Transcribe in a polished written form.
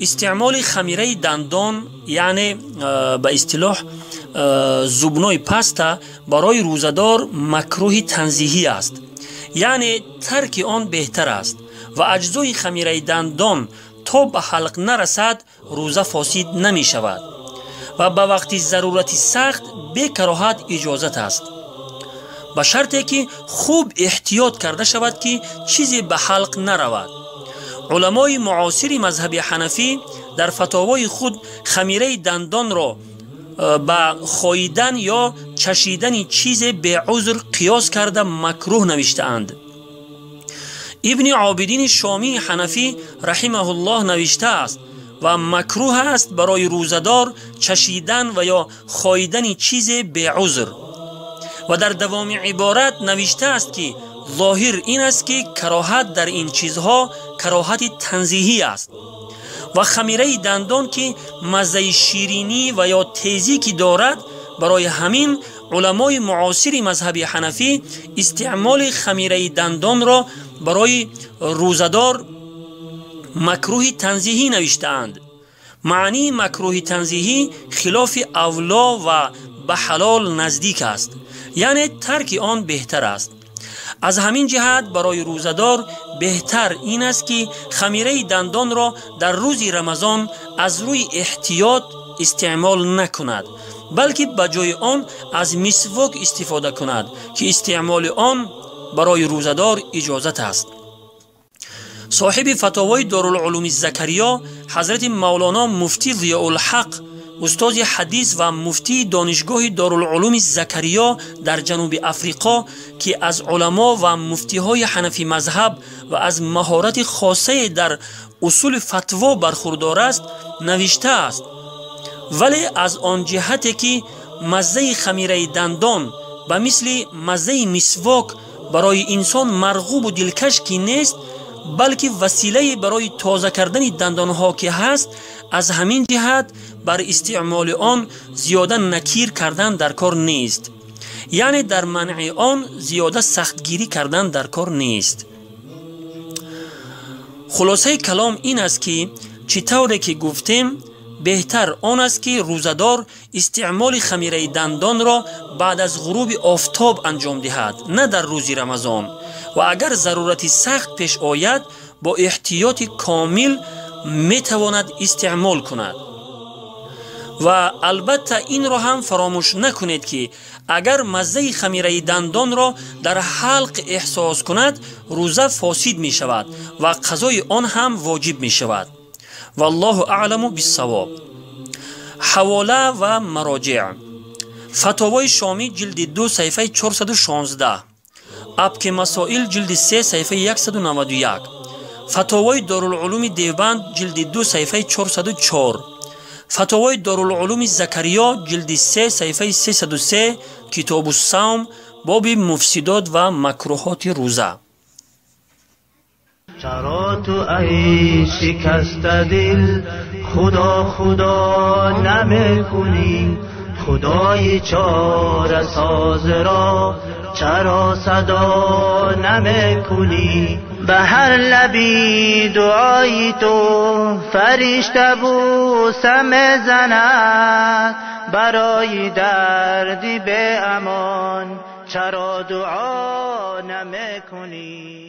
استعمال خمیره دندان یعنی به اصطلاح زبنای پسته برای روزدار مکروه تنزیهی است، یعنی ترک آن بهتر است و اجزای خمیره دندان تا به حلق نرسد روزه فاسد نمی شود و به وقت ضرورت سخت به کراهت اجازت است، به شرطی که خوب احتیاط کرده شود که چیزی به حلق نرود. علمای معاصر مذهب حنفی در فتاوای خود خمیره دندان را به خاییدن یا چشیدن چیز به عذر قیاس کرده مکروه نوشته اند. ابن عابدین شامی حنفی رحمه الله نوشته است و مکروه است برای روزدار چشیدن و یا خاییدن چیز به عذر. و در دوام عبارت نوشته است که ظاهر این است که کراهت در این چیزها کراهت تنزیهی است و خمیره دندان که مزه شیرینی و یا تیزی که دارد، برای همین علمای معاصر مذهب حنفی استعمال خمیره دندان را برای روزدار مکروه تنزیهی نوشته‌اند. معنی مکروه تنزیهی خلاف اولا و به حلال نزدیک است، یعنی ترک آن بهتر است. از همین جهت برای روزدار بهتر این است که خمیره دندان را در روز رمضان از روی احتیاط استعمال نکند، بلکه به جای آن از مسواک استفاده کند که استعمال آن برای روزدار اجازت است. صاحب فتاوای دارالعلوم زکریا حضرت مولانا مفتی ضیاء الحق، استاد حدیث و مفتی دانشگاه دارالعلوم زکریا در جنوب افریقا که از علما و مفتی های حنفی مذهب و از مهارت خاصه در اصول فتوا برخوردار است، نوشته است: ولی از آن جهتی که مزه خمیره دندان به مثل مزه مسواک برای انسان مرغوب و دلکش کی نیست، بلکه وسیله برای تازه کردن دندانها که هست، از همین جهت بر استعمال آن زیاده نکیر کردن در کار نیست، یعنی در منع آن زیاده سختگیری کردن در کار نیست. خلاصه کلام این است که چطوری که گفتیم بهتر آن است که روزدار استعمال خمیره دندان را بعد از غروب آفتاب انجام دهد، نه در روز رمضان، و اگر ضرورت سخت پیش آید با احتیاط کامل می تواند استعمال کند. و البته این را هم فراموش نکنید که اگر مزه خمیره دندان را در حلق احساس کند روزه فاسد می شود و قضای آن هم واجب می شود. والله اعلم بالصواب. حواله و مراجع: فتاوای شامی جلد 2 صفحه 416، ابک مسائل جلد 3 صفحه 191، فتاوای دارالعلوم دیوبند جلد 2 صفحه 404، فتاوای دارالعلوم زکریا جلد 3 صفحه 303، کتاب الصوم باب مفسدات و مکروهات روزه. چرا تو ای شکست دل خدا خدا نمیکنی؟ خدای چاره ساز را چرا صدا نمیکنی؟ به هر لبی دعای تو فرشته بوسه میزند، برای دردی به امان چرا دعا نمیکنی؟